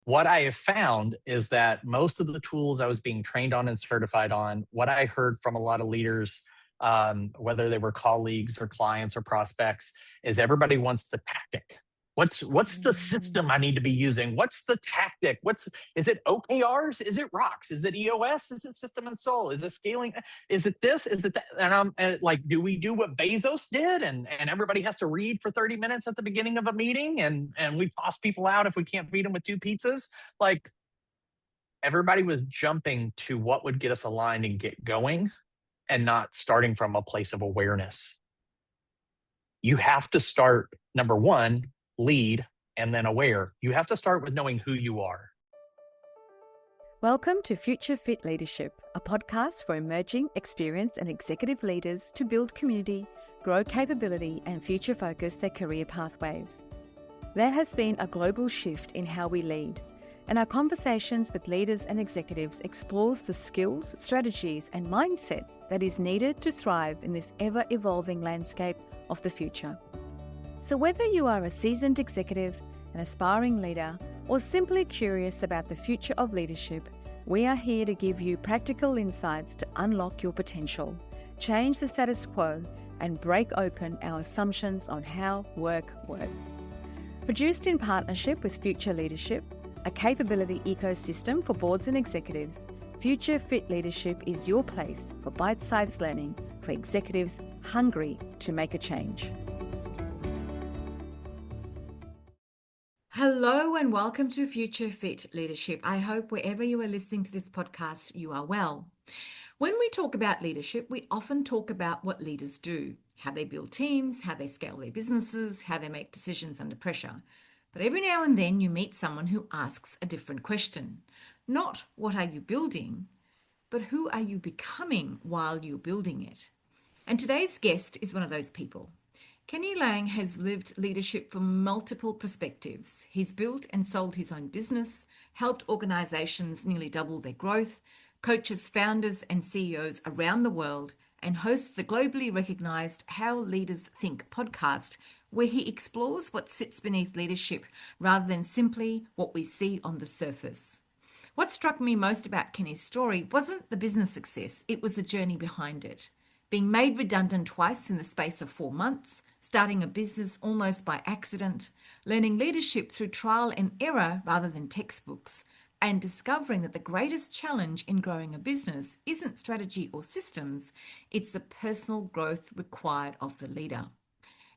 What I have found is that most of the tools I was being trained on and certified on, what I heard from a lot of leaders, whether they were colleagues or clients or prospects, is everybody wants the tactic. What's the system I Mm. need to be using? What's the tactic? What's Is it OKRs? Is it rocks? Is it EOS? Is it system and soul? Is it scaling? Is it this? Is it that? And like, do we do what Bezos did? And everybody has to read for 30 minutes at the beginning of a meeting, and we toss people out if we can't beat them with two pizzas. Like, everybody was jumping to what would get us aligned and get going, and not starting from a place of awareness. You have to start, number one, lead, and then aware. You have to start with knowing who you are. Welcome to Future Fit Leadership, a podcast for emerging, experienced, and executive leaders to build community, grow capability, and future focus their career pathways. There has been a global shift in how we lead, and our conversations with leaders and executives explores the skills, strategies, and mindsets that is needed to thrive in this ever-evolving landscape of the future. So whether you are a seasoned executive, an aspiring leader, or simply curious about the future of leadership, we are here to give you practical insights to unlock your potential, change the status quo, and break open our assumptions on how work works. Produced in partnership with Future Leadership, a capability ecosystem for boards and executives, Future Fit Leadership is your place for bite-sized learning for executives hungry to make a change. Hello and welcome to Future Fit Leadership. I hope wherever you are listening to this podcast, you are well. When we talk about leadership, we often talk about what leaders do, how they build teams, how they scale their businesses, how they make decisions under pressure. But every now and then you meet someone who asks a different question. Not what are you building, but who are you becoming while you're building it? And today's guest is one of those people. Kenny Lange has lived leadership from multiple perspectives. He's built and sold his own business, helped organizations nearly double their growth, coaches founders and CEOs around the world, and hosts the globally recognized How Leaders Think podcast, where he explores what sits beneath leadership rather than simply what we see on the surface. What struck me most about Kenny's story wasn't the business success, it was the journey behind it. Being made redundant twice in the space of 4 months, starting a business almost by accident, learning leadership through trial and error rather than textbooks, and discovering that the greatest challenge in growing a business isn't strategy or systems, it's the personal growth required of the leader.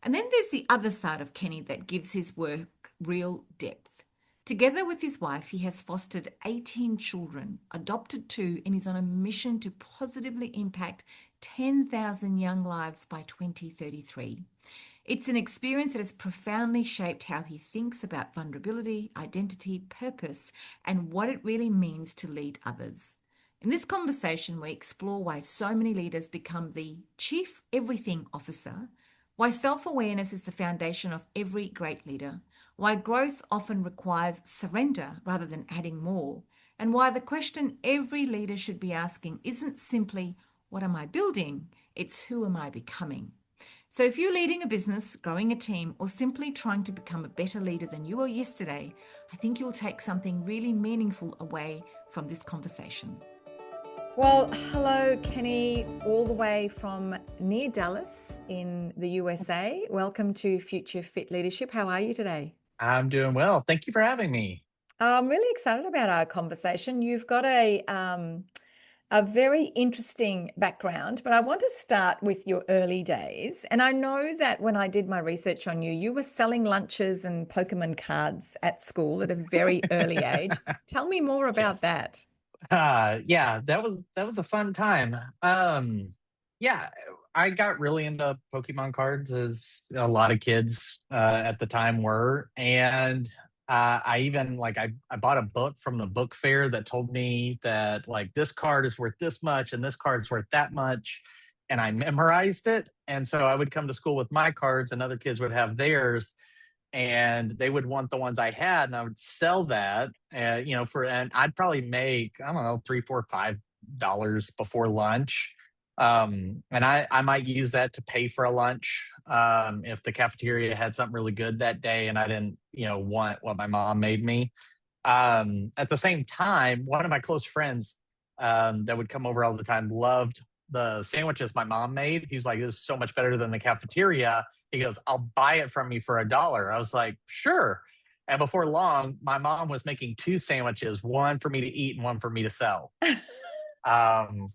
And then there's the other side of Kenny that gives his work real depth. Together with his wife, he has fostered 18 children, adopted 2, and is on a mission to positively impact 10,000 young lives by 2033. It's an experience that has profoundly shaped how he thinks about vulnerability, identity, purpose, and what it really means to lead others. In this conversation, we explore why so many leaders become the chief everything officer, why self-awareness is the foundation of every great leader, why growth often requires surrender rather than adding more, and why the question every leader should be asking isn't simply, what am I building? It's who am I becoming? So if you're leading a business, growing a team, or simply trying to become a better leader than you were yesterday, I think you'll take something really meaningful away from this conversation. Well, hello, Kenny, all the way from near Dallas in the USA. Welcome to Future Fit Leadership. How are you today? I'm doing well. Thank you for having me. I'm really excited about our conversation. You've got a very interesting background, but I want to start with your early days. And I know that when I did my research on you, you were selling lunches and Pokemon cards at school at a very early age. Tell me more about Yes. that. Yeah, that was a fun time. Yeah, I got really into Pokemon cards, as a lot of kids at the time were, and I even I bought a book from the book fair that told me that, like, this card is worth this much and this card is worth that much, and I memorized it. And so I would come to school with my cards, and other kids would have theirs, and they would want the ones I had, and I would sell that, and I'd probably make, I don't know, three, four, $5 before lunch. And I might use that to pay for a lunch, if the cafeteria had something really good that day and I didn't, want what my mom made me. At the same time, one of my close friends that would come over all the time loved the sandwiches my mom made. He was like, "This is so much better than the cafeteria." He goes, "I'll buy it from you for $1." I was like, "Sure." And before long, my mom was making two sandwiches, one for me to eat and one for me to sell. Um,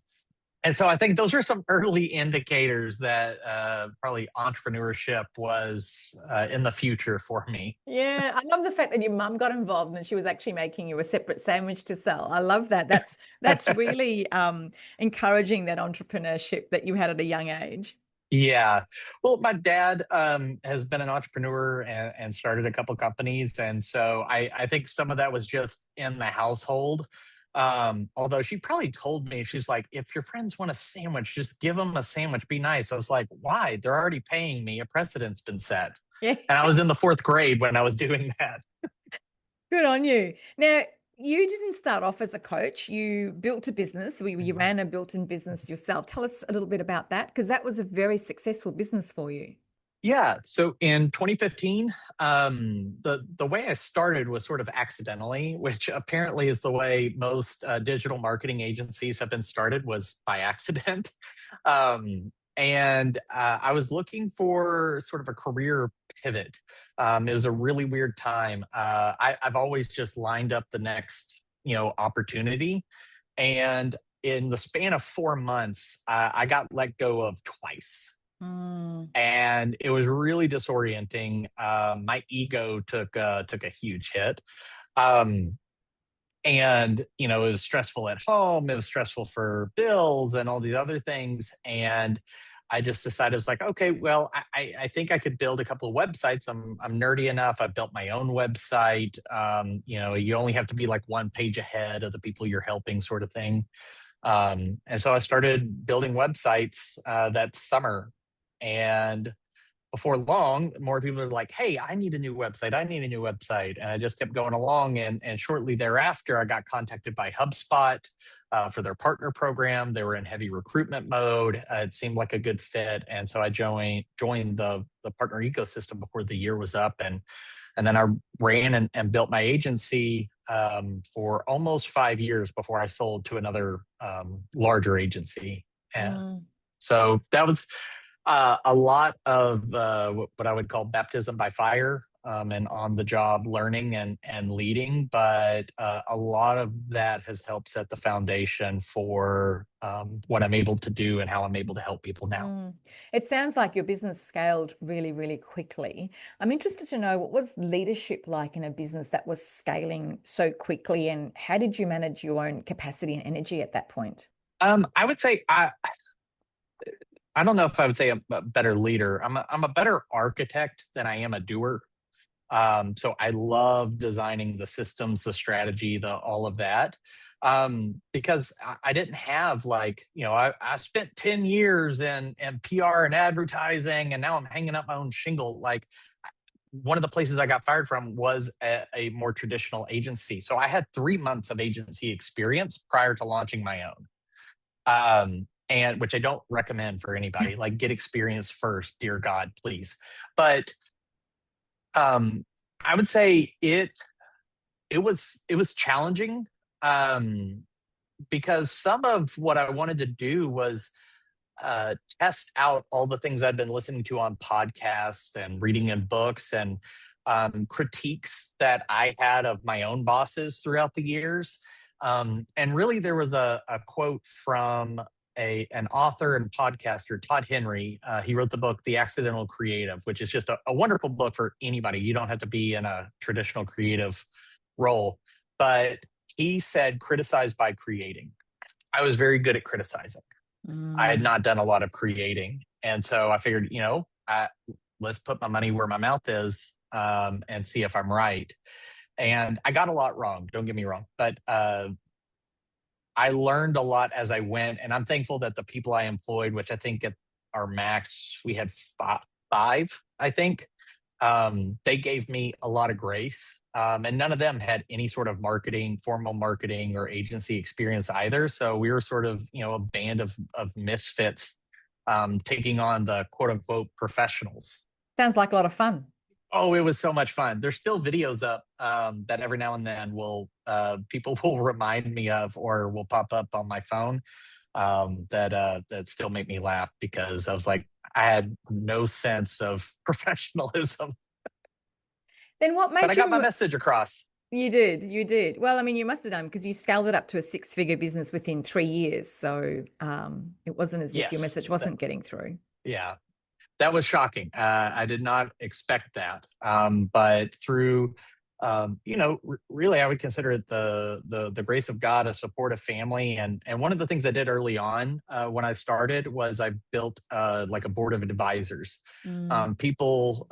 and so I think those are some early indicators that probably entrepreneurship was in the future for me. Yeah, I love the fact that your mum got involved and she was actually making you a separate sandwich to sell. I love that. That's really encouraging that entrepreneurship that you had at a young age. Yeah. Well, my dad has been an entrepreneur and started a couple companies. And so I think some of that was just in the household. Although she probably told me, she's like, if your friends want a sandwich, just give them a sandwich. Be nice. I was like, why? They're already paying me. A precedent's been set. Yeah. And I was in the fourth grade when I was doing that. Good on you. Now, you didn't start off as a coach. You built a business. You Mhm. ran a built-in business yourself. Tell us a little bit about that because that was a very successful business for you. Yeah. So in 2015, the way I started was sort of accidentally, which apparently is the way most digital marketing agencies have been started, was by accident. And I was looking for sort of a career pivot. It was a really weird time. I've always just lined up the next, opportunity, and in the span of 4 months, I got let go of twice, Mm, and it was really disorienting. My ego took a huge hit, um, and it was stressful at home. It was stressful for bills and all these other things. And I just decided, I was like, okay, well, I think I could build a couple of websites. I'm nerdy enough. I built my own website. You only have to be like one page ahead of the people you're helping, sort of thing. And so I started building websites that summer. And before long, more people are like, "Hey, I need a new website. I need a new website." And I just kept going along. And shortly thereafter, I got contacted by HubSpot for their partner program. They were in heavy recruitment mode. It seemed like a good fit. And so I joined the partner ecosystem before the year was up. And then I ran and built my agency for almost 5 years before I sold to another larger agency. And mm. so that was a lot of what I would call baptism by fire, and on the job learning and leading. But a lot of that has helped set the foundation for what I'm able to do and how I'm able to help people now. Mm. It sounds like your business scaled really, really quickly. I'm interested to know what was leadership like in a business that was scaling so quickly, and how did you manage your own capacity and energy at that point? I would say I don't know if I would say I'm a better leader. I'm a better architect than I am a doer. So I love designing the systems, the strategy, the all of that. Because I didn't have, like, I spent 10 years in PR and advertising, and now I'm hanging up my own shingle. Like, one of the places I got fired from was a more traditional agency. So I had 3 months of agency experience prior to launching my own. And which I don't recommend for anybody. Like, get experience first, dear God, please. But um, I would say it was challenging, um, because some of what I wanted to do was test out all the things I'd been listening to on podcasts and reading in books, and critiques that I had of my own bosses throughout the years. And really, there was a quote from an author and podcaster, Todd Henry. He wrote the book The Accidental Creative, which is just a wonderful book for anybody. You don't have to be in a traditional creative role. But he said, criticize by creating. I was very good at criticizing. I had Mm. not done a lot of creating. And so I figured, let's put my money where my mouth is, and see if I'm right. And I got a lot wrong, don't get me wrong. But I learned a lot as I went. And I'm thankful that the people I employed, which I think at our max, we had five, I think, they gave me a lot of grace. And none of them had any sort of formal marketing or agency experience either. So we were sort of, a band of misfits, taking on the quote unquote professionals. Sounds like a lot of fun. Oh, it was so much fun. There's still videos up that every now and then will people will remind me of or will pop up on my phone that still make me laugh because I was like, I had no sense of professionalism, Then what but I made got my you? message across. You did, you did. Well, I mean, you must have done because you scaled it up to a six-figure business within 3 years. So it wasn't as if your Yes, message wasn't getting through. yeah, that was shocking. I did not expect that. But through, really, I would consider it the grace of God, a supportive family, and one of the things I did early on when I started was I built like a board of advisors, Mm, people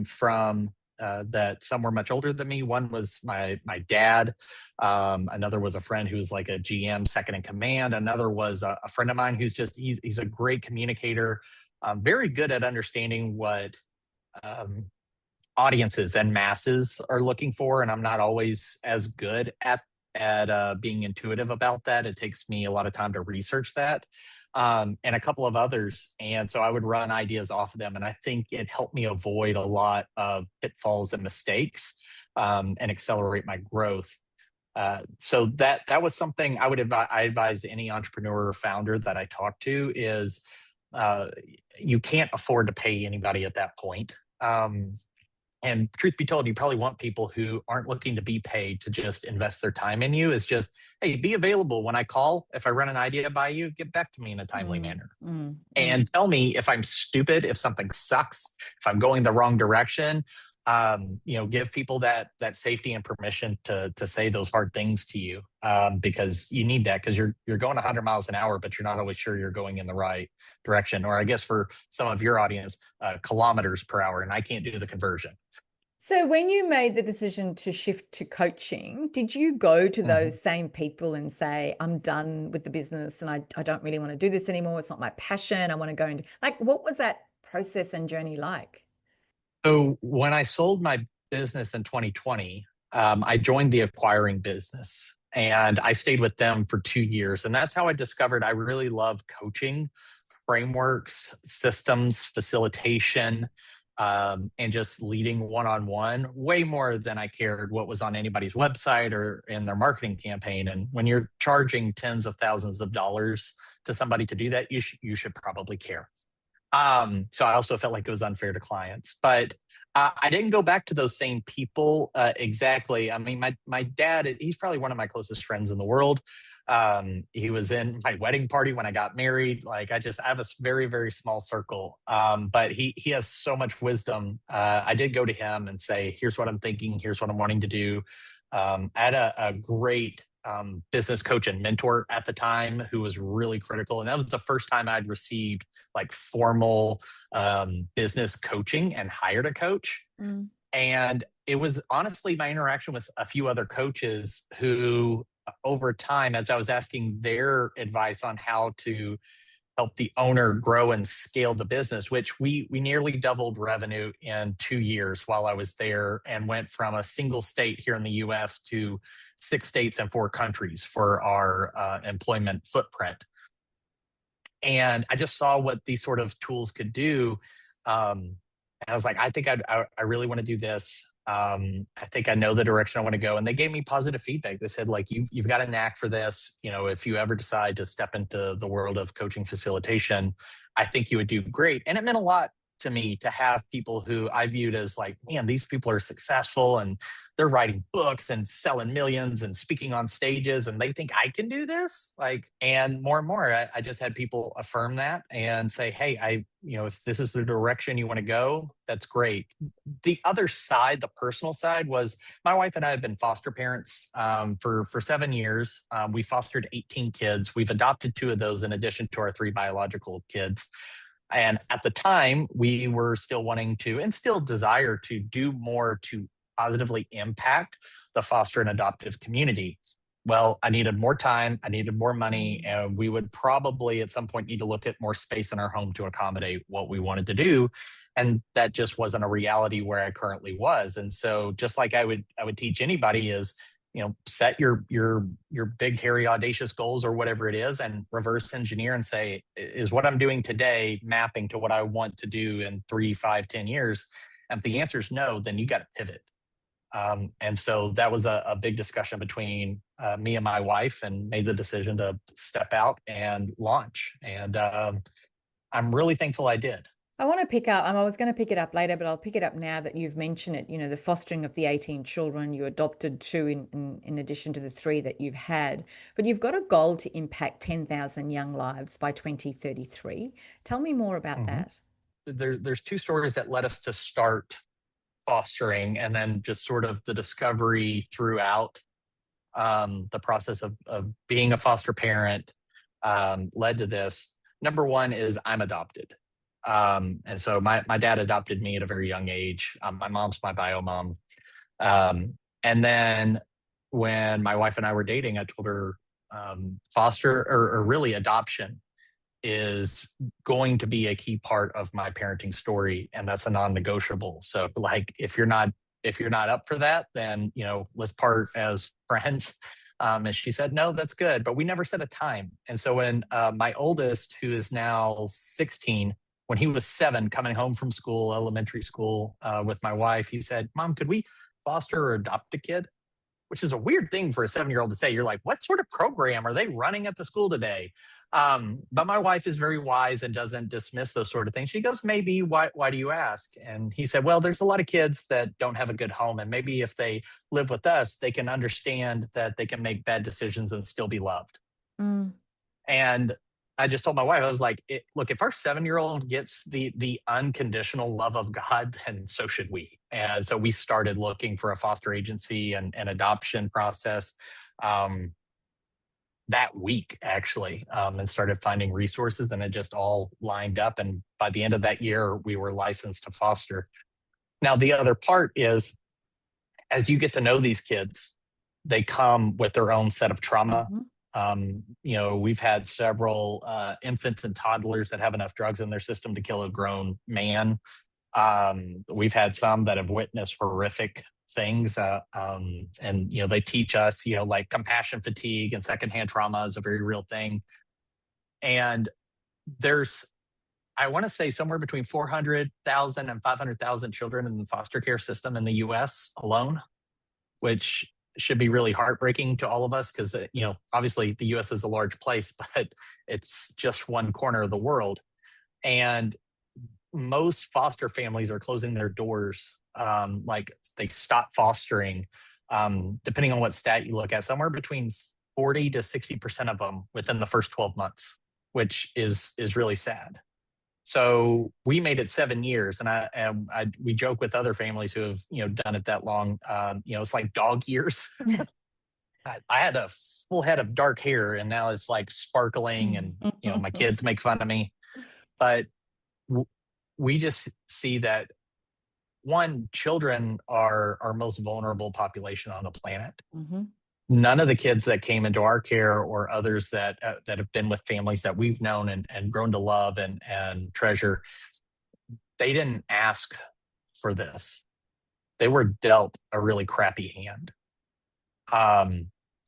from. That some were much older than me. One was my dad. Another was a friend who was like a GM, second in command. Another was a friend of mine who's just he's a great communicator, very good at understanding what um, audiences and masses are looking for, and I'm not always as good at being intuitive about that. It takes me a lot of time to research that, and a couple of others, and so I would run ideas off of them, and I think it helped me avoid a lot of pitfalls and mistakes, and accelerate my growth. So that was something I advise any entrepreneur or founder that I talk to is uh, you can't afford to pay anybody at that point. And truth be told, you probably want people who aren't looking to be paid to just invest their time in you. It's just, hey, be available when I call. If I run an idea by you, get back to me in a timely mm, manner mm, mm. and tell me if I'm stupid, if something sucks, if I'm going the wrong direction. Give people that safety and permission to say those hard things to you, because you need that because you're going 100 miles an hour, but you're not always sure you're going in the right direction. Or I guess for some of your audience, kilometers per hour, and I can't do the conversion. So when you made the decision to shift to coaching, did you go to Mhm. those same people and say, I'm done with the business and I don't really want to do this anymore. It's not my passion. I want to go into like, what was that process and journey like? So when I sold my business in 2020, I joined the acquiring business and I stayed with them for 2 years. And that's how I discovered I really love coaching, frameworks, systems, facilitation, and just leading one on one way more than I cared what was on anybody's website or in their marketing campaign. And when you're charging tens of thousands of dollars to somebody to do that, you should probably care. So I also felt like it was unfair to clients, but I didn't go back to those same people exactly. I mean, my dad, he's probably one of my closest friends in the world. He was in my wedding party when I got married. Like I have a very, very small circle. But he has so much wisdom. I did go to him and say, here's what I'm thinking. Here's what I'm wanting to do. I had a great business coach and mentor at the time who was really critical. And that was the first time I'd received like formal business coaching and hired a coach. Mm. And it was honestly my interaction with a few other coaches who, over time, as I was asking their advice on how to help the owner grow and scale the business, which we nearly doubled revenue in 2 years while I was there and went from a single state here in the US to 6 states and 4 countries for our employment footprint. And I just saw what these sort of tools could do. And I was like, I think I really want to do this. I think I know the direction I want to go. And they gave me positive feedback. They said, like, you've got a knack for this. You know, if you ever decide to step into the world of coaching facilitation, I think you would do great. And it meant a lot to me to have people who I viewed as like, man, these people are successful and they're writing books and selling millions and speaking on stages and they think I can do this. Like, and more, I just had people affirm that and say, hey, if this is the direction you want to go, that's great. The other side, the personal side, was my wife and I have been foster parents for 7 years. We fostered 18 kids. We've adopted 2 of those in addition to our 3 biological kids. And at the time, we were still wanting to and still desire to do more to positively impact the foster and adoptive community. Well, I needed more time, I needed more money, and we would probably at some point need to look at more space in our home to accommodate what we wanted to do. And that just wasn't a reality where I currently was. And so just like I would teach anybody is, set your big hairy audacious goals or whatever it is and reverse engineer and say, is what I'm doing today mapping to what I want to do in 3 5 10 years? And if the answer is no, then you got to pivot. And so that was a big discussion between me and my wife, and made the decision to step out and launch. And I'm really thankful I did. I want to pick up, I was going to pick it up later, but I'll pick it up now that you've mentioned it. The fostering of the 18 children, you adopted two in addition to the three that you've had. But you've got a goal to impact 10,000 young lives by 2033. Tell me more about Mhm. that. There's two stories that led us to start fostering, and then just sort of the discovery throughout the process of being a foster parent led to this. Number one is I'm adopted. And so my dad adopted me at a very young age. My mom's my bio mom. And then when my wife and I were dating, I told her foster, or really adoption, is going to be a key part of my parenting story, and that's a non-negotiable. So like, if you're not up for that, then let's part as friends. And she said, no, that's good, but we never set a time. And so when my oldest, who is now 16, when he was 7, coming home from school, elementary school, with my wife, he said, Mom, could we foster or adopt a kid? Which is a weird thing for a 7-year-old to say. You're like, what sort of program are they running at the school today? But my wife is very wise and doesn't dismiss those sort of things. She goes, maybe. Why do you ask? And he said, well, there's a lot of kids that don't have a good home, and maybe if they live with us, they can understand that they can make bad decisions and still be loved. Mm. And I just told my wife, I was like, look, if our 7-year-old gets the unconditional love of God, then so should we. And so we started looking for a foster agency and adoption process that week, actually, and started finding resources, and it just all lined up. And by the end of that year, we were licensed to foster. Now, the other part is, as you get to know these kids, they come with their own set of trauma. Mm-hmm. We've had several infants and toddlers that have enough drugs in their system to kill a grown man. We've had some that have witnessed horrific things. And they teach us, like compassion fatigue and secondhand trauma is a very real thing. And there's, I want to say, somewhere between 400,000 and 500,000 children in the foster care system in the US alone, which should be really heartbreaking to all of us, because obviously the US is a large place, but it's just one corner of the world. And most foster families are closing their doors. Like, they stop fostering, depending on what stat you look at, somewhere between 40 to 60% of them within the first 12 months, which is really sad. So we made it 7 years, and we joke with other families who have done it that long. It's like dog years. I had a full head of dark hair, and now it's like sparkling, and my kids make fun of me. But we just see that, one, children are our most vulnerable population on the planet. Mm-hmm. None of the kids that came into our care, or others that have been with families that we've known and grown to love and treasure, they didn't ask for this. They were dealt a really crappy hand.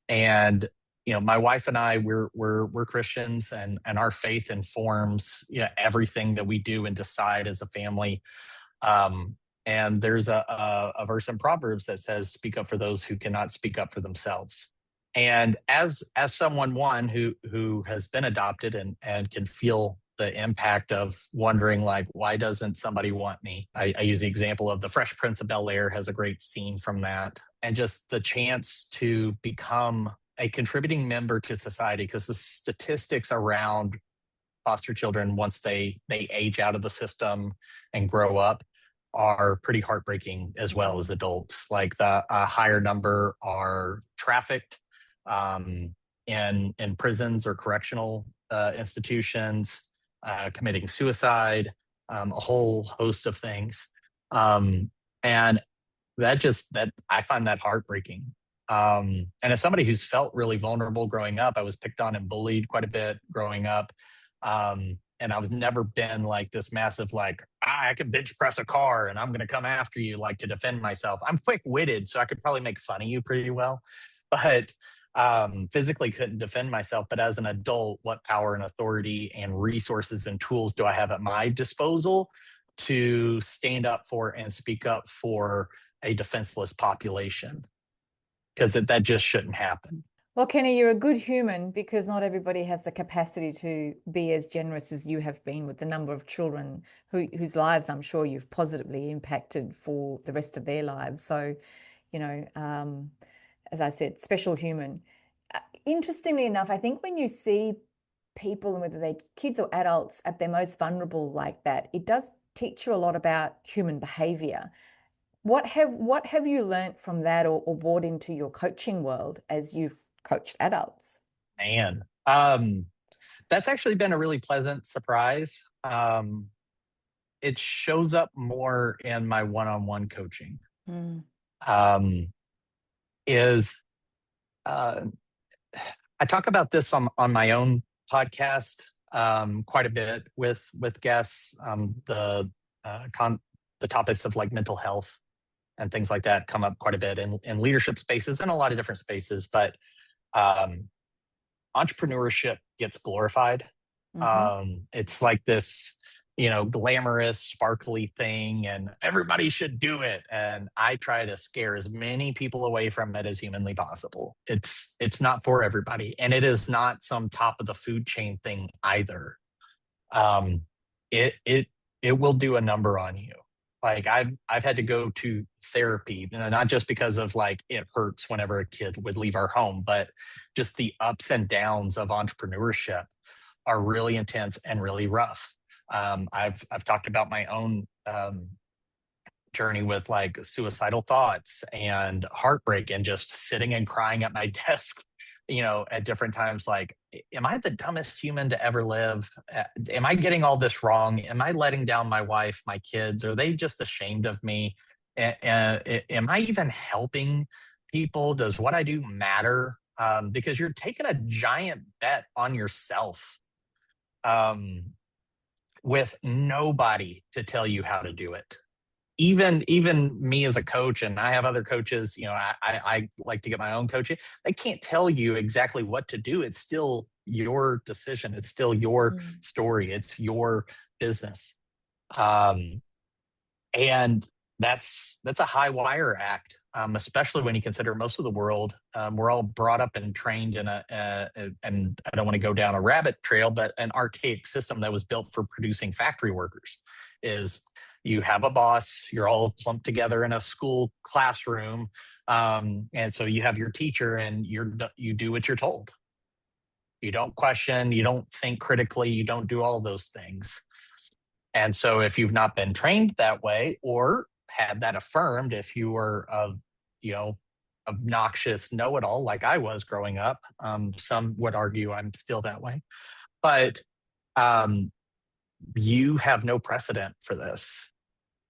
And my wife and I, we're Christians, and our faith informs everything that we do and decide as a family. And there's a verse in Proverbs that says, "Speak up for those who cannot speak up for themselves." And as someone, one, who has been adopted and can feel the impact of wondering, like, why doesn't somebody want me? I use the example of the Fresh Prince of Bel-Air, has a great scene from that, and just the chance to become a contributing member to society, because the statistics around foster children, once they age out of the system and grow up, are pretty heartbreaking, as well as adults. Like, the higher number are trafficked in prisons or correctional institutions, committing suicide, a whole host of things. And that I find that heartbreaking. And as somebody who's felt really vulnerable growing up, I was picked on and bullied quite a bit growing up. And I was never been like this massive, like, I can bench press a car and I'm going to come after you, like, to defend myself. I'm quick witted, so I could probably make fun of you pretty well, but physically couldn't defend myself. But as an adult, what power and authority and resources and tools do I have at my disposal to stand up for and speak up for a defenseless population, because that just shouldn't happen. Well, Kenny, you're a good human because not everybody has the capacity to be as generous as you have been with the number of children whose lives I'm sure you've positively impacted for the rest of their lives. So, as I said, special human. Interestingly enough, I think when you see people, whether they're kids or adults, at their most vulnerable like that, it does teach you a lot about human behavior. What have you learnt from that or brought into your coaching world as you've coached adults? Man, that's actually been a really pleasant surprise. It shows up more in my one-on-one coaching. Mm. Um, is uh, I talk about this on my own podcast quite a bit with guests. The topics of like mental health and things like that come up quite a bit in leadership spaces and a lot of different spaces. But um, entrepreneurship gets glorified. Mm-hmm. It's like this, glamorous, sparkly thing, and everybody should do it. And I try to scare as many people away from it as humanly possible. It's not for everybody, and it is not some top of the food chain thing either. Um, it will do a number on you. Like I've had to go to therapy, not just because of like it hurts whenever a kid would leave our home, but just the ups and downs of entrepreneurship are really intense and really rough. I've talked about my own journey with like suicidal thoughts and heartbreak and just sitting and crying at my desk, at different times. Like, am I the dumbest human to ever live? Am I getting all this wrong? Am I letting down my wife, my kids? Are they just ashamed of me? Am I even helping people? Does what I do matter? Because you're taking a giant bet on yourself, um, with nobody to tell you how to do it. Even me as a coach, and I have other coaches, I like to get my own coaching. They can't tell you exactly what to do. It's still your decision. It's still your Mm. story. It's your business. Um, and that's a high wire act, especially when you consider most of the world. We're all brought up and trained in and I don't want to go down a rabbit trail, but an archaic system that was built for producing factory workers. Is you have a boss, you're all clumped together in a school classroom, and so you have your teacher, and you do what you're told. You don't question, you don't think critically, you don't do all those things. And so if you've not been trained that way or had that affirmed, if you were you know, obnoxious know-it-all like I was growing up, some would argue I'm still that way, but um, you have no precedent for this,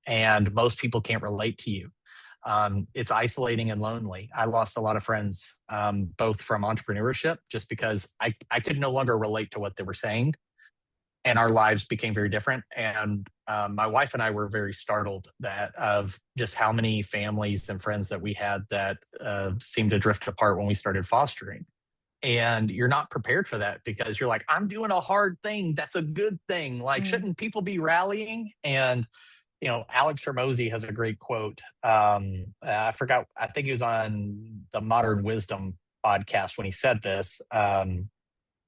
and most people can't relate to you. It's isolating and lonely. I lost a lot of friends, both from entrepreneurship, just because I could no longer relate to what they were saying, and our lives became very different. And my wife and I were very startled of just how many families and friends that we had that seemed to drift apart when we started fostering. And you're not prepared for that, because you're like, I'm doing a hard thing. That's a good thing. Like, Mm. shouldn't people be rallying? And Alex Hermosi has a great quote. I forgot. I think he was on the Modern Wisdom podcast when he said this.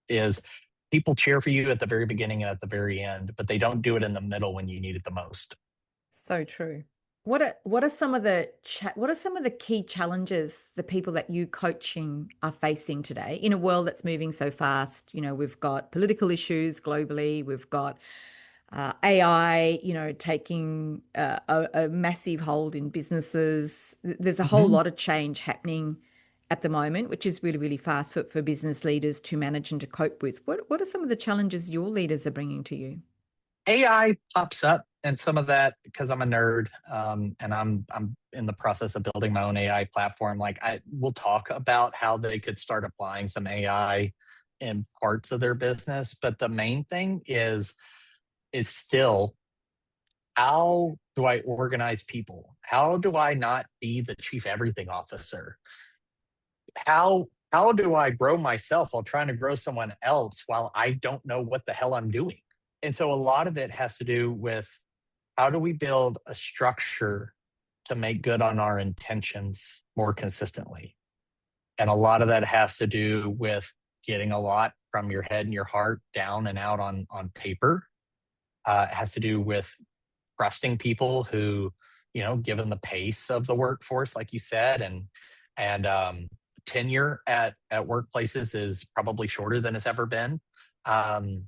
Is people cheer for you at the very beginning and at the very end, but they don't do it in the middle when you need it the most. So true. What are some of the key challenges the people that you coaching are facing today in a world that's moving so fast? We've got political issues globally. We've got AI, taking a massive hold in businesses. There's a whole Mhm. lot of change happening at the moment, which is really, really fast for business leaders to manage and to cope with. What are some of the challenges your leaders are bringing to you? AI pops up, and some of that, because I'm a nerd, and I'm in the process of building my own AI platform. Like, I will talk about how they could start applying some AI in parts of their business, but the main thing is still, how do I organize people? How do I not be the chief everything officer? How do I grow myself while trying to grow someone else while I don't know what the hell I'm doing? And so a lot of it has to do with how do we build a structure to make good on our intentions more consistently? And a lot of that has to do with getting a lot from your head and your heart down and out on paper. It has to do with trusting people who, given the pace of the workforce, like you said, and tenure at workplaces is probably shorter than it's ever been. Um,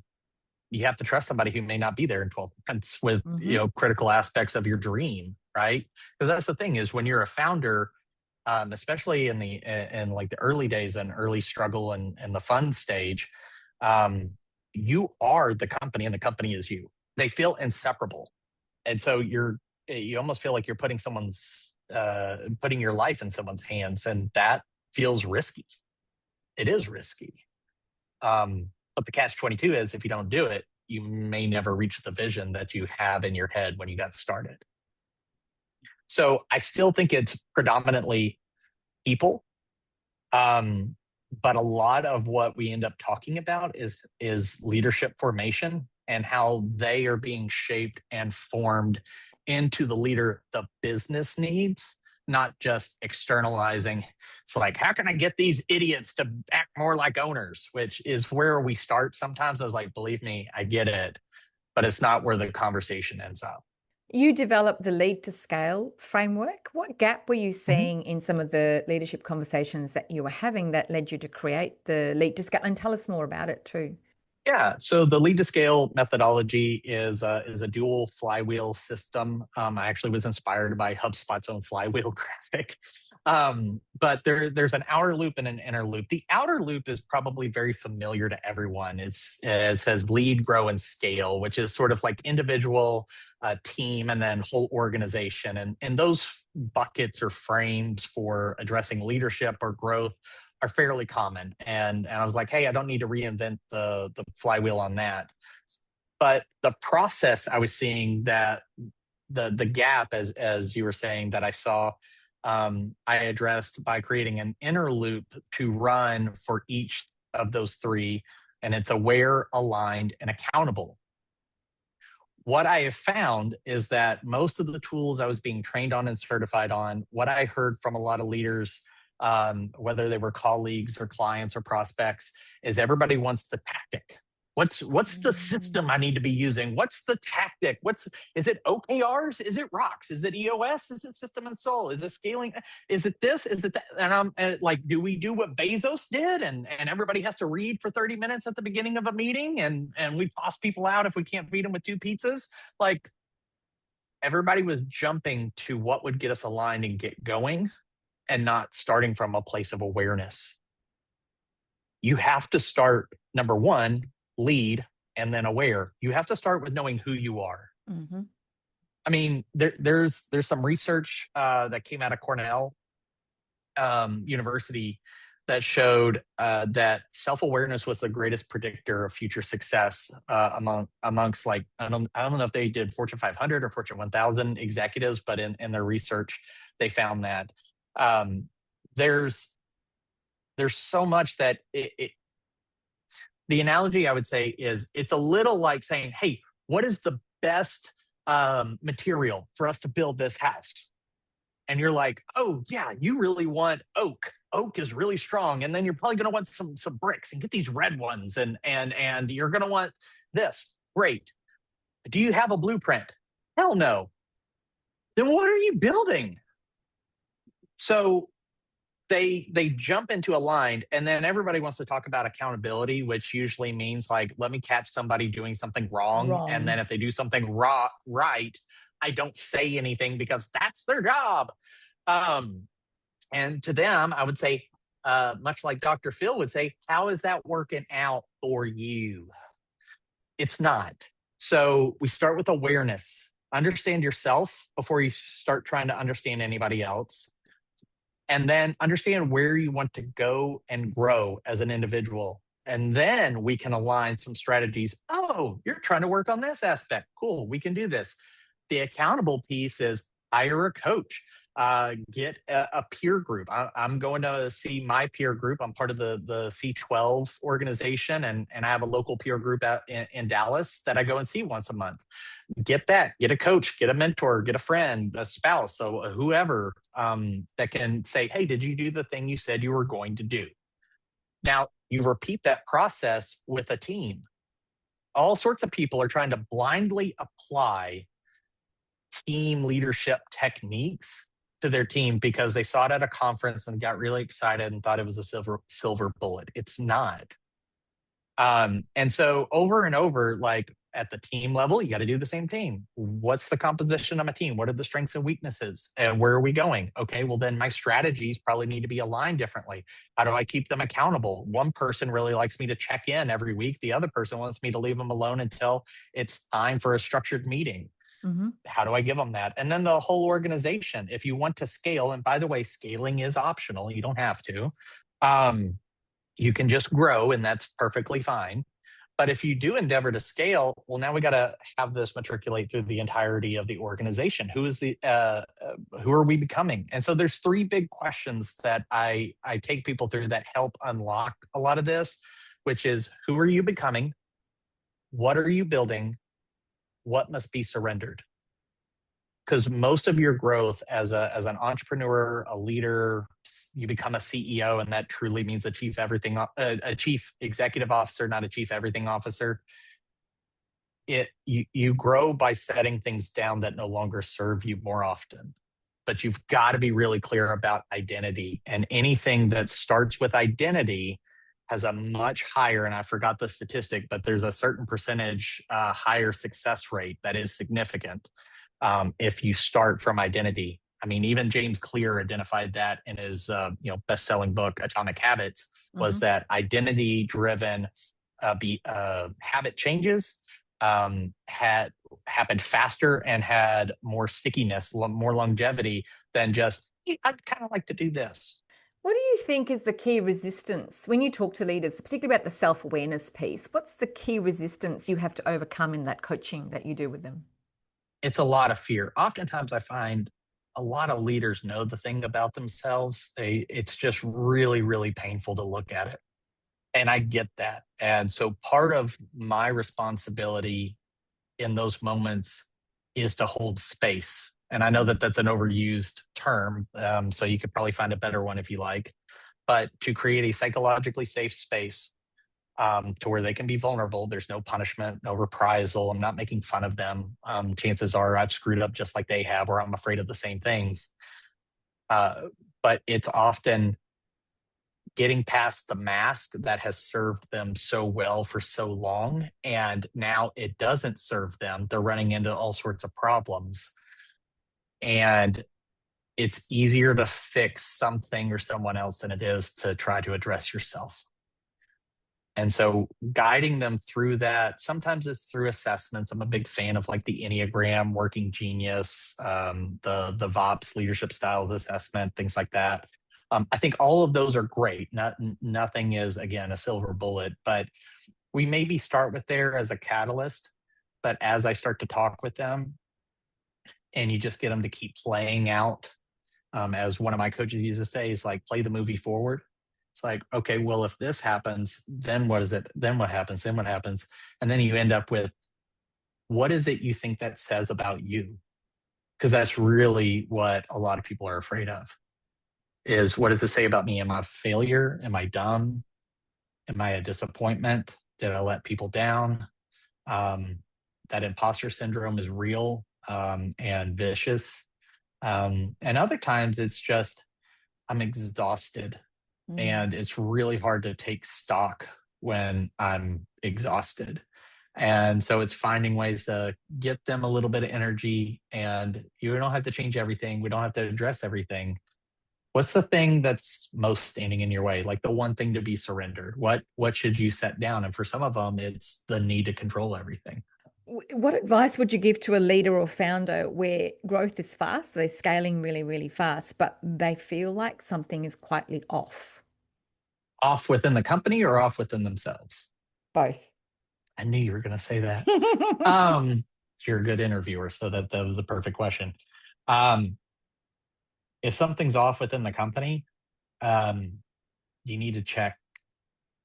you have to trust somebody who may not be there in 12 months with critical aspects of your dream, right? Because that's the thing is when you're a founder, especially in like the early days and early struggle and the fun stage, you are the company and the company is you. They feel inseparable, and so you almost feel like you're putting your life in someone's hands, and that feels risky. It is risky. But the catch 22 is if you don't do it, you may never reach the vision that you have in your head when you got started. So I still think it's predominantly people. But a lot of what we end up talking about is leadership formation and how they are being shaped and formed into the leader the business needs, not just externalizing. It's like, how can I get these idiots to act more like owners? Which is where we start. Sometimes I was like, believe me, I get it, but it's not where the conversation ends up. You developed the Lead to Scale framework. What gap were you seeing in some of the leadership conversations that you were having that led you to create the Lead to Scale? And tell us more about it too. Yeah, so the lead to scale methodology is a dual flywheel system. I actually was inspired by HubSpot's own flywheel graphic. But there's an outer loop and an inner loop. The outer loop is probably very familiar to everyone. It says lead, grow, and scale, which is sort of like individual, team, and then whole organization. And those buckets or frames for addressing leadership or growth are fairly common. And I was like, hey, I don't need to reinvent the flywheel on that. But the process I was seeing that the gap, as you were saying, that I saw, I addressed by creating an inner loop to run for each of those three. And it's aware, aligned, and accountable. What I have found is that most of the tools I was being trained on and certified on, what I heard from a lot of leaders, whether they were colleagues or clients or prospects, is everybody wants the tactic. What's the system I need to be using? What's the tactic? Is it OKRs? Is it rocks? Is it EOS? Is it system and soul? Is it scaling? Is it this? Is it that? And like, do we do what Bezos did? And everybody has to read for 30 minutes at the beginning of a meeting, and we toss people out if we can't feed them with 2 pizzas? Like, everybody was jumping to what would get us aligned and get going, and not starting from a place of awareness. You have to start, number one, lead, and then aware. You have to start with knowing who you are. I mean, there's some research that came out of Cornell University that showed that self-awareness was the greatest predictor of future success amongst, like, I don't know if they did Fortune 500 or Fortune 1000 executives, but in their research they found that there's so much that the analogy I would say is it's a little like saying, hey, what is the best material for us to build this house? And you're like, oh yeah, you really want oak. Oak is really strong. And then you're probably going to want some bricks, and get these red ones. And you're going to want this. Great. Do you have a blueprint? Hell no. Then what are you building? So they jump into aligned, and then everybody wants to talk about accountability, which usually means like, let me catch somebody doing something wrong. And then if they do something right, I don't say anything because that's their job. And to them, I would say, much like Dr. Phil would say, how is that working out for you? It's not. So we start with awareness. Understand yourself before you start trying to understand anybody else. And then understand where you want to go and grow as an individual. And then we can align some strategies. Oh, you're trying to work on this aspect. Cool, we can do this. The accountable piece is, hire a coach, get a peer group. I'm going to see my peer group. I'm part of the C12 organization, and I have a local peer group out in Dallas that I go and see once a month. Get that, get a coach, get a mentor, get a friend, a spouse, so whoever that can say, hey, did you do the thing you said you were going to do? Now, you repeat that process with a team. All sorts of people are trying to blindly apply team leadership techniques to their team because they saw it at a conference and got really excited and thought it was a silver bullet. It's not. And so over and over, like at the team level, you got to do the same thing. What's the composition of my team? What are the strengths and weaknesses? And where are we going? Okay, well, then my strategies probably need to be aligned differently. How do I keep them accountable? One person really likes me to check in every week. The other person wants me to leave them alone until it's time for a structured meeting. Mm-hmm. How do I give them that? And then the whole organization, if you want to scale, and by the way, scaling is optional, you don't have to. You can just grow, and that's perfectly fine. But if you do endeavor to scale, well, now we got to have this matriculate through the entirety of the organization. Who are we becoming? And so there's three big questions that I take people through that help unlock a lot of this, which is who are you becoming? What are you building? What must be surrendered? Because most of your growth as an entrepreneur, a leader, you become a CEO, and that truly means a chief executive officer, not a chief everything officer. You grow by setting things down that no longer serve you more often. But you've got to be really clear about identity, and anything that starts with identity has a much higher, and I forgot the statistic, but there's a certain percentage higher success rate that is significant. If you start from identity. I mean, even James Clear identified that in his best-selling book, Atomic Habits, was Mm-hmm. that identity-driven habit changes had happened faster and had more stickiness, more longevity than just, I'd kind of like to do this. What do you think is the key resistance when you talk to leaders, particularly about the self-awareness piece? What's the key resistance you have to overcome in that coaching that you do with them? It's a lot of fear. Oftentimes I find a lot of leaders know the thing about themselves. It's just really, really painful to look at it. And I get that. And so part of my responsibility in those moments is to hold space. And I know that that's an overused term. So you could probably find a better one if you like, but to create a psychologically safe space to where they can be vulnerable. There's no punishment, no reprisal. I'm not making fun of them. Chances are I've screwed up just like they have, or I'm afraid of the same things. But it's often getting past the mask that has served them so well for so long. And now it doesn't serve them. They're running into all sorts of problems. And it's easier to fix something or someone else than it is to try to address yourself. And so guiding them through that, sometimes it's through assessments. I'm a big fan of like the Enneagram, Working Genius, the VOPS leadership style of assessment, things like that. I think all of those are great. Nothing is, again, a silver bullet, but we maybe start with there as a catalyst. But as I start to talk with them and you just get them to keep playing out, as one of my coaches used to say, is like, play the movie forward. It's like, okay, well, if this happens, then what is it? Then what happens? Then what happens? And then you end up with, what is it you think that says about you? Because that's really what a lot of people are afraid of, is what does it say about me? Am I a failure? Am I dumb? Am I a disappointment? Did I let people down? That imposter syndrome is real and vicious. And other times it's just, I'm exhausted. And it's really hard to take stock when I'm exhausted. And so it's finding ways to get them a little bit of energy, and you don't have to change everything. We don't have to address everything. What's the thing that's most standing in your way? Like the one thing to be surrendered. What should you set down? And for some of them, it's the need to control everything. What advice would you give to a leader or founder where growth is fast, they're scaling really, really fast, but they feel like something is quietly off? Off within the company or off within themselves? Both. I knew you were going to say that. You're a good interviewer, so that was the perfect question. Um, if something's off within the company, um, you need to check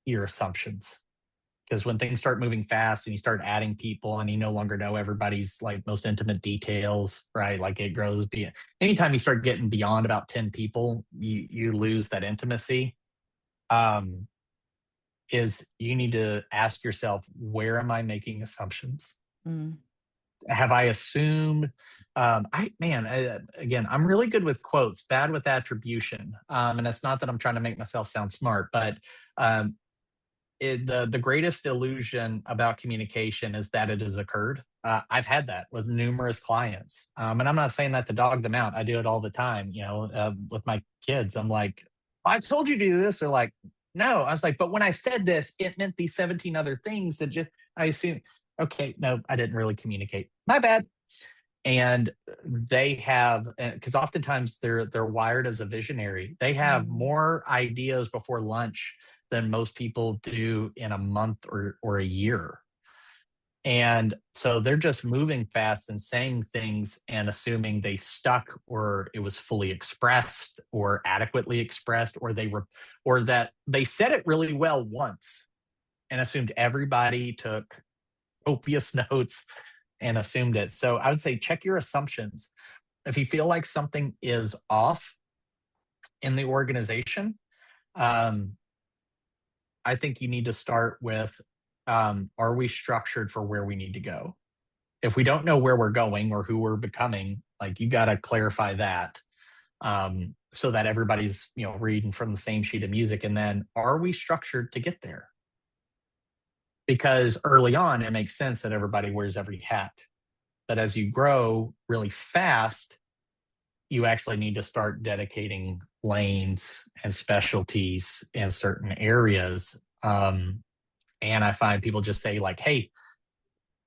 your assumptions. Because when things start moving fast and you start adding people and you no longer know everybody's like most intimate details, right? Like it grows. Anytime you start getting beyond about 10 people, you lose that intimacy. Um, is you need to ask yourself, where am I making assumptions? Mm. Have I assumed? Again, I'm really good with quotes, bad with attribution. And it's not that I'm trying to make myself sound smart, but um, the greatest illusion about communication is that it has occurred. I've had that with numerous clients, and I'm not saying that to dog them out. I do it all the time. With my kids, I'm like, "I told you to do this." They're like, "No." I was like, "But when I said this, it meant these 17 other things that just I assume." Okay, no, I didn't really communicate. My bad. And they have, because oftentimes they're wired as a visionary. They have Mm. more ideas before lunch than most people do in a month or a year. And so they're just moving fast and saying things and assuming they stuck or it was fully expressed or adequately expressed or that they said it really well once and assumed everybody took copious notes and assumed it. So I would say check your assumptions. If you feel like something is off in the organization, um, I think you need to start with, are we structured for where we need to go? If we don't know where we're going or who we're becoming, like you got to clarify that, so that everybody's reading from the same sheet of music. And then, are we structured to get there? Because early on, it makes sense that everybody wears every hat. But as you grow really fast, you actually need to start dedicating lanes and specialties in certain areas. And I find people just say like, "Hey,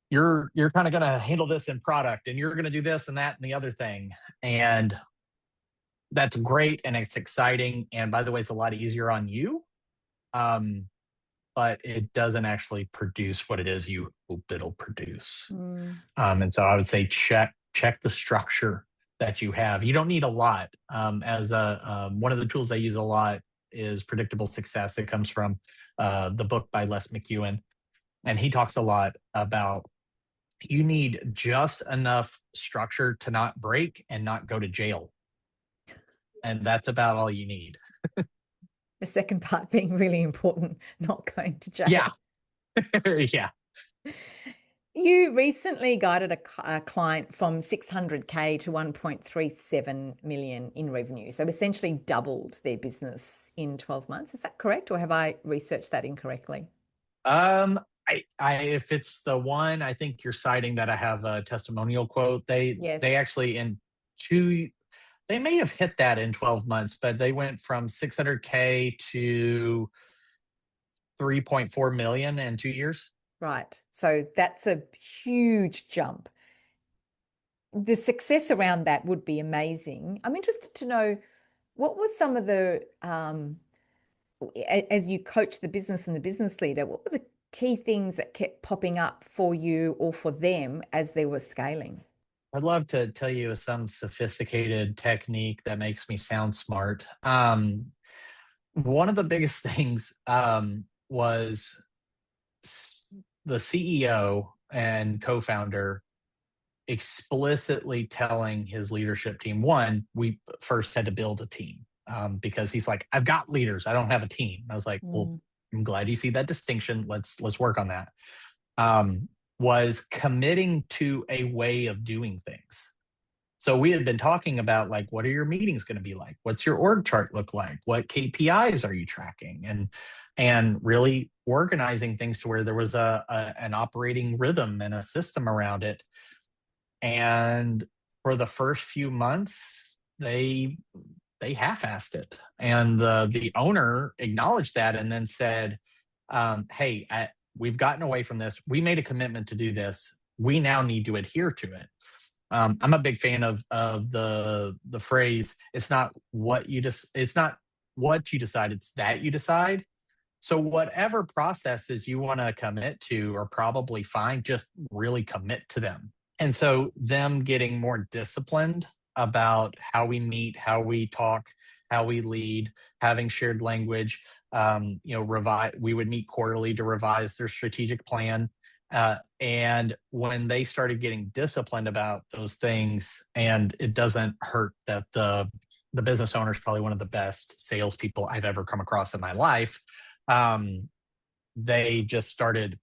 you're kind of going to handle this in product, and you're going to do this and that and the other thing," and that's great and it's exciting. And by the way, it's a lot easier on you, um, but it doesn't actually produce what it is you hope it'll produce. Mm. And so I would say check the structure that you have. You don't need a lot. As one of the tools I use a lot is predictable success. It comes from the book by Les McEwen, and he talks a lot about you need just enough structure to not break and not go to jail, and that's about all you need. The second part being really important, not going to jail. Yeah, yeah. You recently guided a client from 600K to 1.37 million in revenue. So essentially doubled their business in 12 months. Is that correct? Or have I researched that incorrectly? If it's the one, I think you're citing that I have a testimonial quote. Yes. They actually in two, they may have hit that in 12 months, but they went from 600K to 3.4 million in 2 years. Right. So that's a huge jump. The success around that would be amazing. I'm interested to know what were some of the, as you coach the business and the business leader, what were the key things that kept popping up for you or for them as they were scaling? I'd love to tell you some sophisticated technique that makes me sound smart. One of the biggest things was the CEO and co-founder explicitly telling his leadership team, one, we first had to build a team, because he's like, I've got leaders, I don't have a team. I was like, well, I'm glad you see that distinction. Let's work on that. Was committing to a way of doing things. So we had been talking about like, what are your meetings going to be like? What's your org chart look like? What KPIs are you tracking? And really organizing things to where there was an operating rhythm and a system around it. And for the first few months, they half-assed it, and the owner acknowledged that and then said, "Hey, we've gotten away from this. We made a commitment to do this. We now need to adhere to it." I'm a big fan of the phrase, "It's not what you it's not what you decide, it's that you decide." So whatever processes you want to commit to are probably fine. Just really commit to them. And so them getting more disciplined, about how we meet, how we talk, how we lead, having shared language. We would meet quarterly to revise their strategic plan. And when they started getting disciplined about those things, and it doesn't hurt that the business owner is probably one of the best salespeople I've ever come across in my life. They just started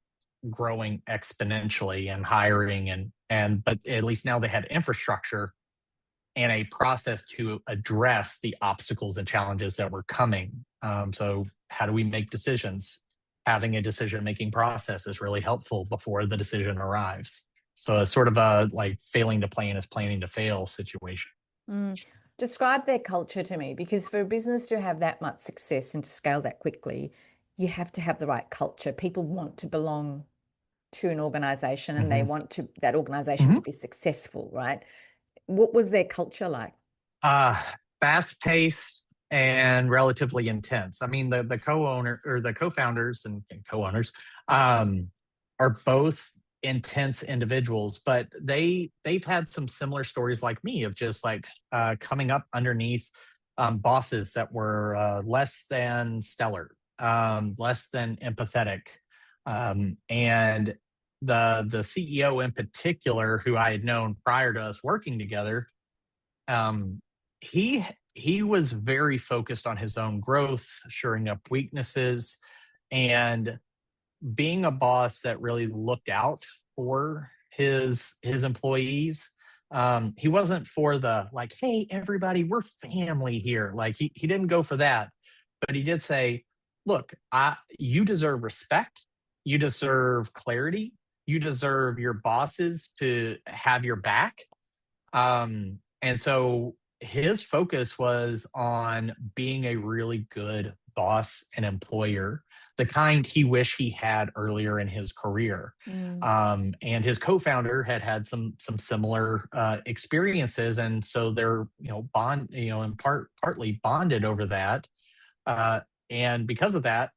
growing exponentially and hiring, but at least now they had infrastructure and a process to address the obstacles and challenges that were coming. So how do we make decisions? Having a decision-making process is really helpful before the decision arrives. So it's sort of a like failing to plan is planning to fail situation. Describe their culture to me, because for a business to have that much success and to scale that quickly, you have to have the right culture. People want to belong to an organization and they want that organization to be successful, right? What was their culture like? Fast paced and relatively intense. I mean, the co-owner or the co-founders and co-owners are both intense individuals, but they've had some similar stories like me of just like coming up underneath bosses that were less than stellar, less than empathetic, and the CEO in particular, who I had known prior to us working together, he was very focused on his own growth, shoring up weaknesses, and being a boss that really looked out for his employees. He wasn't for the like, hey, everybody, we're family here. Like he didn't go for that, but he did say, look, you deserve respect, you deserve clarity, you deserve your bosses to have your back. And so his focus was on being a really good boss and employer, the kind he wished he had earlier in his career. And his co-founder had some similar experiences, and so they're in partly bonded over that. And because of that,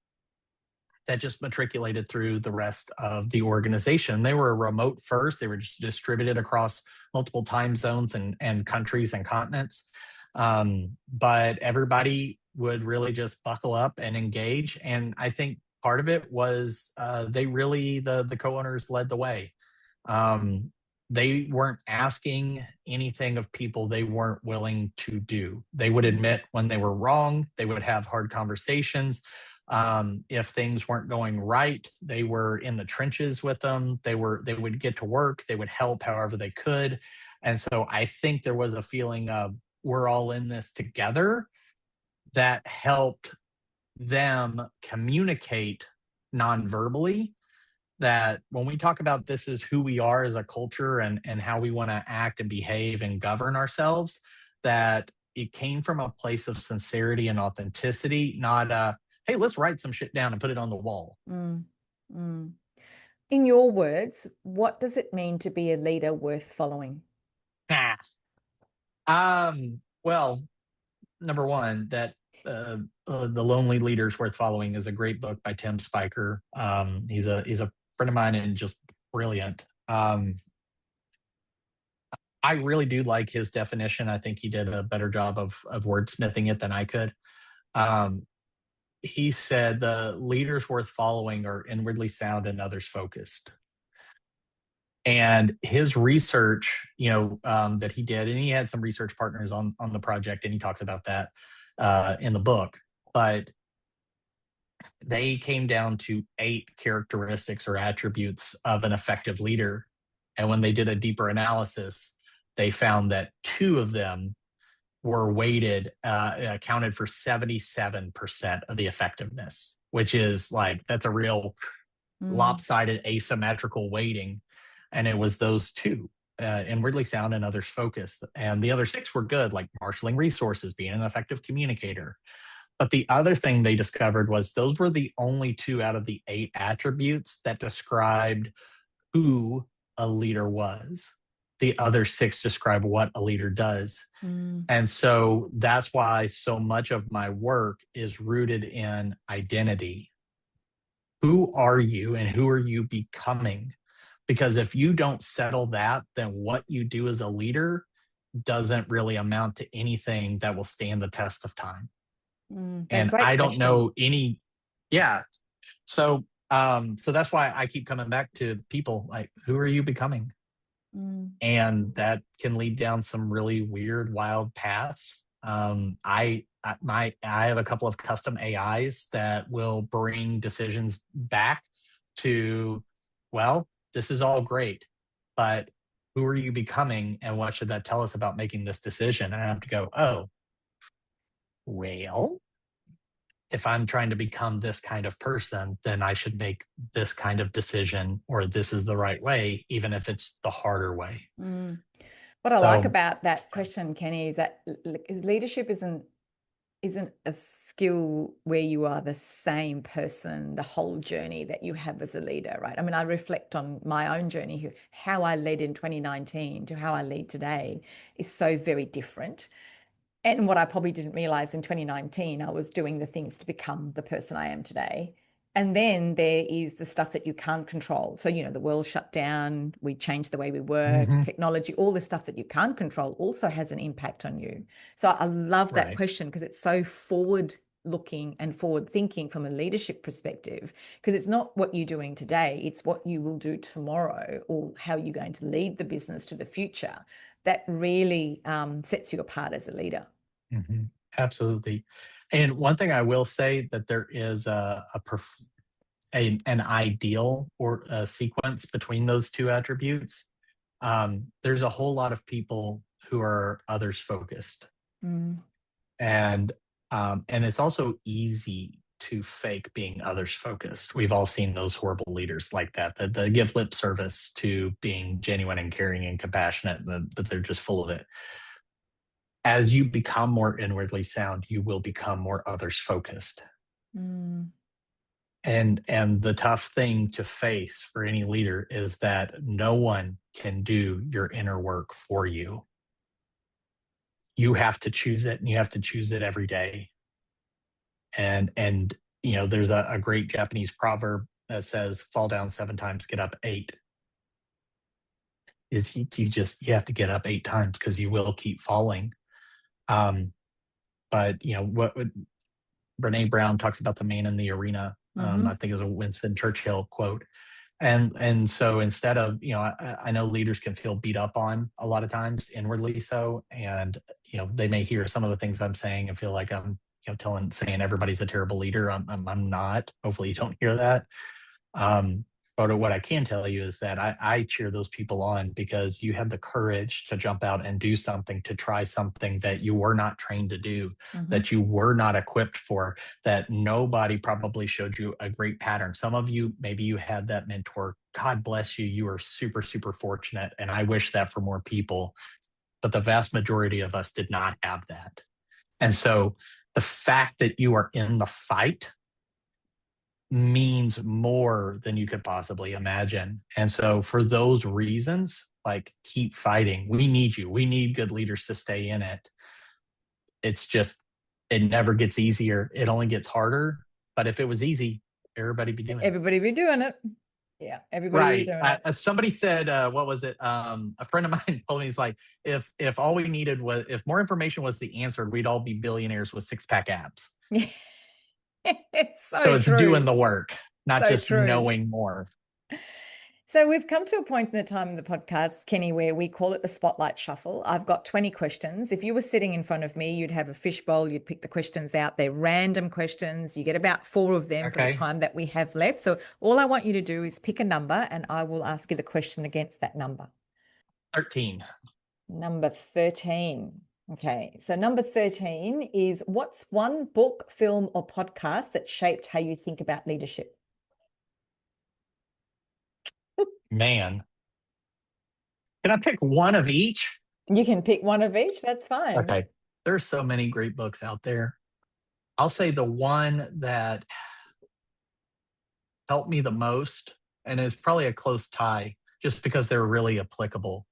that just matriculated through the rest of the organization. They were remote first. They were just distributed across multiple time zones and countries and continents. But everybody would really just buckle up and engage. And I think part of it was the co-owners led the way. They weren't asking anything of people they weren't willing to do. They would admit when they were wrong. They would have hard conversations. If things weren't going right, they were in the trenches with them. They would get to work. They would help however they could. And so I think there was a feeling of we're all in this together that helped them communicate non-verbally, that when we talk about this is who we are as a culture and how we want to act and behave and govern ourselves, that it came from a place of sincerity and authenticity, not hey, let's write some shit down and put it on the wall. In your words, what does it mean to be a leader worth following? Well, number one, that The Lonely Leaders Worth Following is a great book by Tim Spiker. He's a friend of mine and just brilliant. I really do like his definition. I think he did a better job of wordsmithing it than I could. He said the leaders worth following are inwardly sound and others focused. And his research, that he did, and he had some research partners on the project, and he talks about that in the book. But they came down to 8 characteristics or attributes of an effective leader. And when they did a deeper analysis, they found that 2 of them were weighted, accounted for 77% of the effectiveness, which is like, that's a real lopsided asymmetrical weighting. And it was those 2, inwardly sound and others focused. And the other 6 were good, like marshaling resources, being an effective communicator. But the other thing they discovered was those were the only 2 out of the 8 attributes that described who a leader was. The other 6 describe what a leader does. And so that's why so much of my work is rooted in identity. Who are you and who are you becoming? Because if you don't settle that, then what you do as a leader doesn't really amount to anything that will stand the test of time. And Great I don't question. know any, yeah. So that's why I keep coming back to people like, who are you becoming? And that can lead down some really weird, wild paths. I have a couple of custom AIs that will bring decisions back to, well, this is all great, but who are you becoming, and what should that tell us about making this decision? And I have to go, oh, well, if I'm trying to become this kind of person, then I should make this kind of decision, or this is the right way, even if it's the harder way. What I like So, about that question, Kenny, is that leadership isn't a skill where you are the same person the whole journey that you have as a leader, right? I mean, I reflect on my own journey, how I led in 2019 to how I lead today is so very different. And what I probably didn't realize in 2019, I was doing the things to become the person I am today. And then there is the stuff that you can't control. So, the world shut down, we changed the way we work, technology, all the stuff that you can't control also has an impact on you. So I love that right. question because it's so forward looking and forward thinking from a leadership perspective, because it's not what you're doing today, it's what you will do tomorrow, or how you're going to lead the business to the future that really sets you apart as a leader. Absolutely. And one thing I will say, that there is an ideal or a sequence between those two attributes. There's a whole lot of people who are others focused, and it's also easy to fake being others focused. We've all seen those horrible leaders like that give lip service to being genuine and caring and compassionate, that they're just full of it. As you become more inwardly sound, you will become more others focused. And the tough thing to face for any leader is that no one can do your inner work for you. You have to choose it, and you have to choose it every day. And there's a great Japanese proverb that says, fall down 7 times, get up 8. Is you have to get up 8 times, because you will keep falling. But what Brene Brown talks about, the man in the arena. I think it's a Winston Churchill quote. And so instead of, I know leaders can feel beat up on a lot of times, inwardly so, and they may hear some of the things I'm saying and feel like I'm saying everybody's a terrible leader. I'm not. Hopefully you don't hear that. But what I can tell you is that I cheer those people on, because you had the courage to jump out and do something, to try something that you were not trained to do, that you were not equipped for, that nobody probably showed you a great pattern. Some of you, maybe you had that mentor. God bless you. You are super, super fortunate. And I wish that for more people. But the vast majority of us did not have that. And so the fact that you are in the fight means more than you could possibly imagine. And so for those reasons, like, keep fighting. We need you. We need good leaders to stay in it. It's just, it never gets easier. It only gets harder. But if it was easy, everybody be doing it. Everybody be doing it. Yeah, everybody be doing it. Somebody said, what was it? A friend of mine told me, he's like, if all we needed was, if more information was the answer, we'd all be billionaires with 6-pack abs. It's So it's true. doing the work, not So just true. knowing more. So we've come to a point in the time of the podcast, Kenny, where we call it the Spotlight Shuffle. I've got 20 questions. If you were sitting in front of me, you'd have a fishbowl, you'd pick the questions out. They're random questions. You get about 4 of them for the time that we have left. So all I want you to do is pick a number, and I will ask you the question against that number. 13. Number 13. Okay, so number 13 is, what's one book, film, or podcast that shaped how you think about leadership? Man. Can I pick one of each? You can pick one of each. That's fine. Okay. There's so many great books out there. I'll say the one that helped me the most, and it's probably a close tie just because they're really applicable,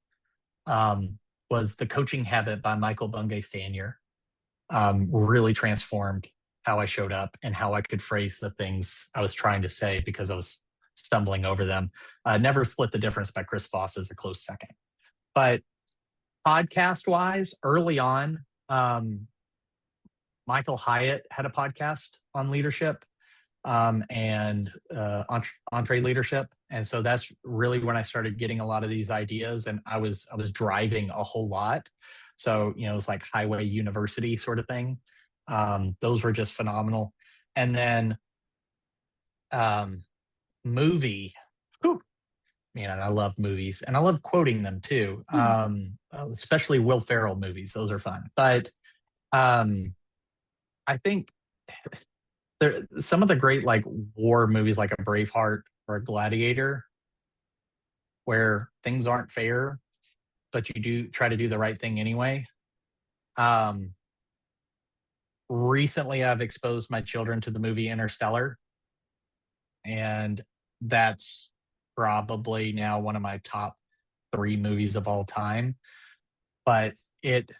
was The Coaching Habit by Michael Bungay Stanier. Really transformed how I showed up and how I could phrase the things I was trying to say, because I was stumbling over them. Never Split the Difference by Chris Voss is a close second. But podcast wise, early on, Michael Hyatt had a podcast on leadership, and entree leadership, and so that's really when I started getting a lot of these ideas. And I was driving a whole lot, so it was like highway university sort of thing. Those were just phenomenal. And then um, movie. Whew, man, I love movies and I love quoting them too. Especially Will Ferrell movies; those are fun. But um, I think some of the great like war movies, like a Braveheart or a Gladiator, where things aren't fair, but you do try to do the right thing anyway. Um, Recently, I've exposed my children to the movie Interstellar, and that's probably now one of my top three movies of all time. But it,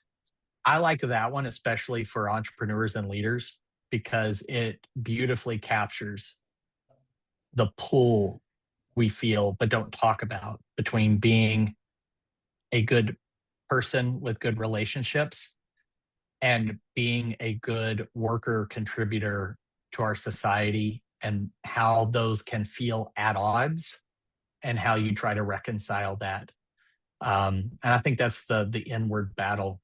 I like that one especially for entrepreneurs and leaders because it beautifully captures the pull we feel but don't talk about between being a good person with good relationships and being a good worker contributor to our society, and how those can feel at odds and how you try to reconcile that. And I think that's the inward battle,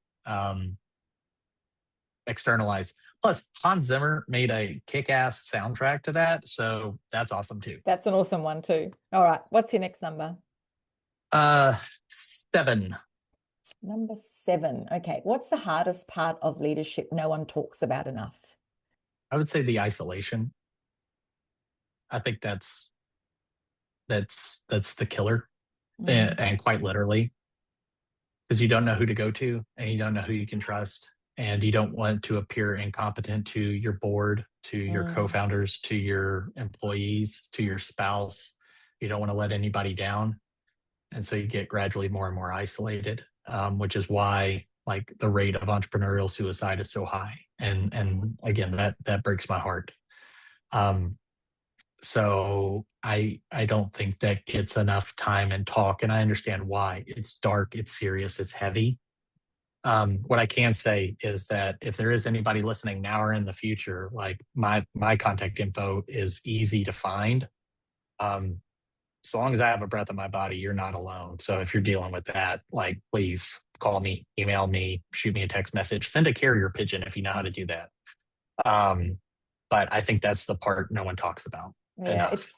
externalized. Plus, Hans Zimmer made a kick-ass soundtrack to that, so that's awesome too. That's an awesome one too. All right, what's your next number? 7. Number 7. Okay, what's the hardest part of leadership no one talks about enough? I would say the isolation. I think that's the killer, and quite literally, because you don't know who to go to and you don't know who you can trust, and you don't want to appear incompetent to your board, to your co-founders, to your employees, to your spouse. You don't want to let anybody down, and so you get gradually more and more isolated, which is why like the rate of entrepreneurial suicide is so high. And again, that breaks my heart. So I don't think that gets enough time and talk, and I understand why. It's dark, it's serious, it's heavy. What I can say is that if there is anybody listening now or in the future, like my contact info is easy to find. So long as I have a breath in my body, you're not alone. So if you're dealing with that, like please call me, email me, shoot me a text message, send a carrier pigeon if you know how to do that. But I think that's the part no one talks about enough.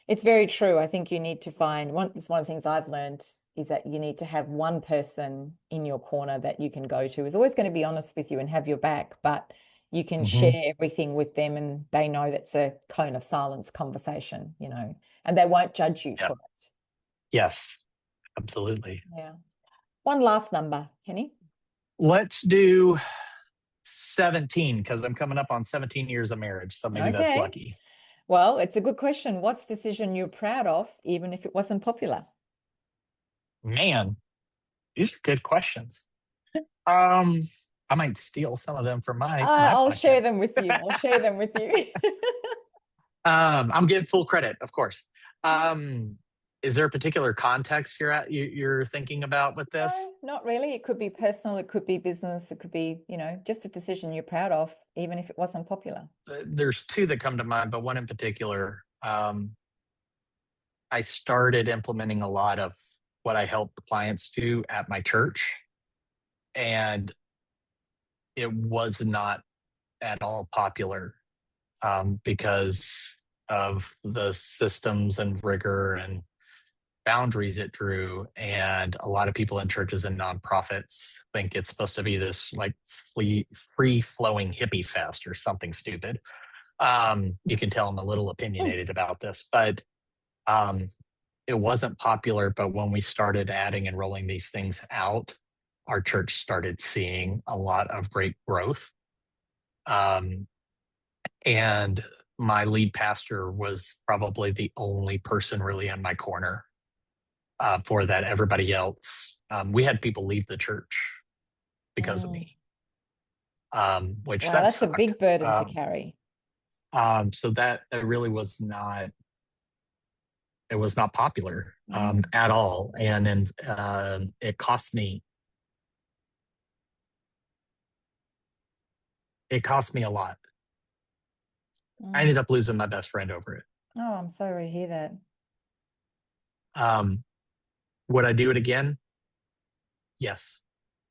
It's very true. I think you need to find one. It's one of the things I've learned is that you need to have one person in your corner that you can go to, is always going to be honest with you and have your back, but you can share everything with them and they know that's a cone of silence conversation, and they won't judge you for it. Yes, absolutely. Yeah. One last number, Kenny. Let's do 17 because I'm coming up on 17 years of marriage. So maybe that's lucky. Well, it's a good question. What's a decision you're proud of, even if it wasn't popular? Man, these are good questions. I might steal some of them from my I'll podcast. share them with you. I'll share them with you. I'm giving full credit, of course. Is there a particular context you're thinking about with this? No, not really. It could be personal, it could be business, it could be, just a decision you're proud of, even if it wasn't popular. There's two that come to mind, but one in particular. I started implementing a lot of what I help clients do at my church, and it was not at all popular, because of the systems and rigor and boundaries it drew. And a lot of people in churches and nonprofits think it's supposed to be this like free flowing hippie fest or something stupid. You can tell I'm a little opinionated about this, but it wasn't popular. But when we started adding and rolling these things out, our church started seeing a lot of great growth. And my lead pastor was probably the only person really in my corner for that. Everybody else, we had people leave the church because of me, which that's sucked. a big burden to carry. So that it really was not. It was not popular at all, and it cost me it cost me a lot. I Mm. ended up losing my best friend over it. Oh, I'm sorry to hear that. Would I do it again? Yes.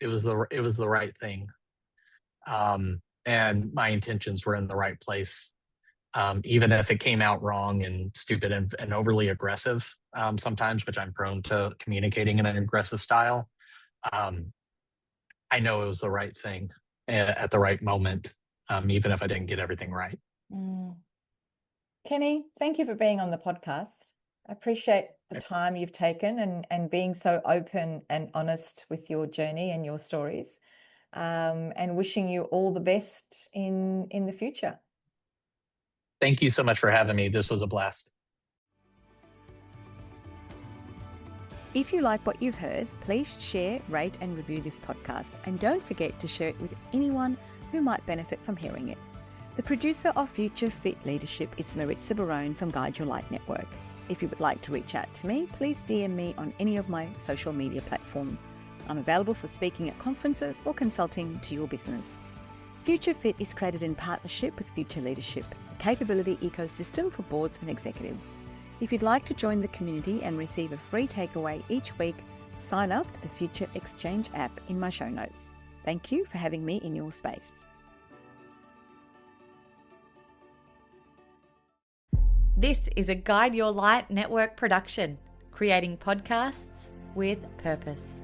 It was the right thing. And my intentions were in the right place. Even if it came out wrong and stupid and overly aggressive sometimes, which I'm prone to communicating in an aggressive style. Um, I know it was the right thing at the right moment, even if I didn't get everything right. Mm. Kenny, thank you for being on the podcast. I appreciate the time you've taken and being so open and honest with your journey and your stories, and wishing you all the best in the future. Thank you so much for having me. This was a blast. If you like what you've heard, please share, rate, and review this podcast. And don't forget to share it with anyone who might benefit from hearing it. The producer of Future Fit Leadership is Maritza Barone from Guide Your Light Network. If you would like to reach out to me, please DM me on any of my social media platforms. I'm available for speaking at conferences or consulting to your business. Future Fit is created in partnership with Future Leadership, a capability ecosystem for boards and executives. If you'd like to join the community and receive a free takeaway each week, sign up to the Future Exchange app in my show notes. Thank you for having me in your space. This is a Guide Your Light Network production, creating podcasts with purpose.